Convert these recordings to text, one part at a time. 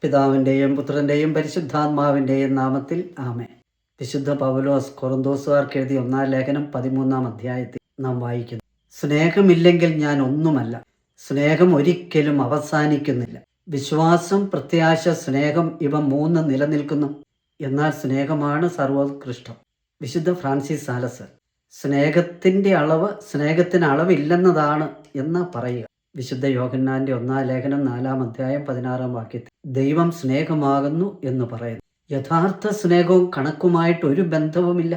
പിതാവിൻ്റെയും പുത്രൻ്റെയും പരിശുദ്ധാത്മാവിൻ്റെയും നാമത്തിൽ ആമേൻ. വിശുദ്ധ പൗലോസ് കൊറിന്തോസുകാർക്ക് എഴുതിയ 1-ാം ലേഖനം 13-ാം അധ്യായത്തിൽ നാം വായിക്കുന്നു: സ്നേഹമില്ലെങ്കിൽ ഞാൻ ഒന്നുമല്ല. സ്നേഹം ഒരിക്കലും അവസാനിക്കുന്നില്ല. വിശ്വാസം, പ്രത്യാശ, സ്നേഹം, ഇവ 3 നിലനിൽക്കുന്നു. എന്നാൽ സ്നേഹമാണ് സർവോത്കൃഷ്ടം. വിശുദ്ധ ഫ്രാൻസിസ് സാലസർ സ്നേഹത്തിൻ്റെ അളവ് സ്നേഹത്തിന് അളവില്ലെന്നതാണ് എന്ന് പറയുക. വിശുദ്ധ യോഹന്നാന്റെ 1-ാം ലേഖനം 4-ാം അധ്യായം 16-ാം വാക്യത്തിൽ ദൈവം സ്നേഹമാകുന്നു എന്ന് പറയുന്നു. യഥാർത്ഥ സ്നേഹവും കണക്കുമായിട്ട് ഒരു ബന്ധവുമില്ല.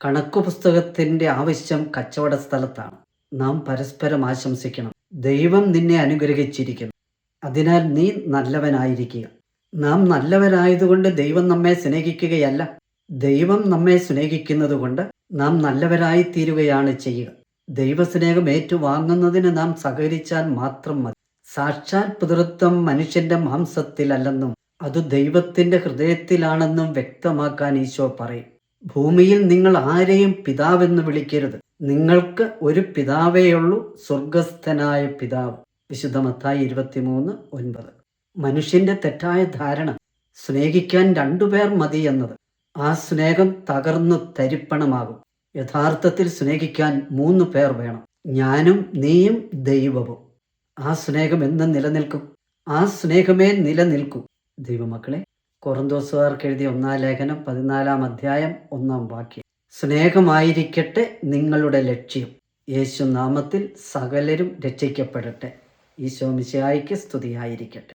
കണക്കു പുസ്തകത്തിൻ്റെ ആവശ്യം കച്ചവട സ്ഥലത്താണ്. നാം പരസ്പരം ആശംസിക്കണം. ദൈവം നിന്നെ അനുഗ്രഹിച്ചിരിക്കുന്നു, അതിനാൽ നീ നല്ലവനായിരിക്കുക. നാം നല്ലവരായതുകൊണ്ട് ദൈവം നമ്മെ സ്നേഹിക്കുകയല്ല. ദൈവം നമ്മെ സ്നേഹിക്കുന്നത് കൊണ്ട് നാം നല്ലവരായി തീരുകയാണ് ചെയ്യുക. ദൈവസ്നേഹം ഏറ്റുവാങ്ങുന്നതിന് നാം സഹകരിച്ചാൽ മാത്രം മതി. സാക്ഷാൽ പിതൃത്വം മനുഷ്യന്റെ മാംസത്തിലല്ലെന്നും അത് ദൈവത്തിന്റെ ഹൃദയത്തിലാണെന്നും വ്യക്തമാക്കാൻ ഈശോ പറയും. ഭൂമിയിൽ നിങ്ങൾ ആരെയും പിതാവെന്ന് വിളിക്കരുത്. നിങ്ങൾക്ക് ഒരു പിതാവേയുള്ളൂ, സ്വർഗസ്ഥനായ പിതാവ്. വിശുദ്ധ മത്തായി 23:9. മനുഷ്യന്റെ തെറ്റായ ധാരണ സ്നേഹിക്കാൻ 2 പേർ മതി എന്നത്. ആ സ്നേഹം തകർന്നു തരിപ്പണമാകും. യഥാർത്ഥത്തിൽ സ്നേഹിക്കാൻ 3 പേർ വേണം: ഞാനും നീയും ദൈവവും. ആ സ്നേഹം എന്നും നിലനിൽക്കും. ആ സ്നേഹമേ നിലനിൽക്കൂ. ദൈവമക്കളെ, കൊറിന്തോസുകാർക്ക് എഴുതിയ 1-ാം ലേഖനം 14-ാം അധ്യായം 1-ാം വാക്യം: സ്നേഹമായിരിക്കട്ടെ നിങ്ങളുടെ ലക്ഷ്യം. യേശു നാമത്തിൽ സകലരും രക്ഷിക്കപ്പെടട്ടെ. ഈശോ മിശിഹായ്ക്ക് സ്തുതിയായിരിക്കട്ടെ.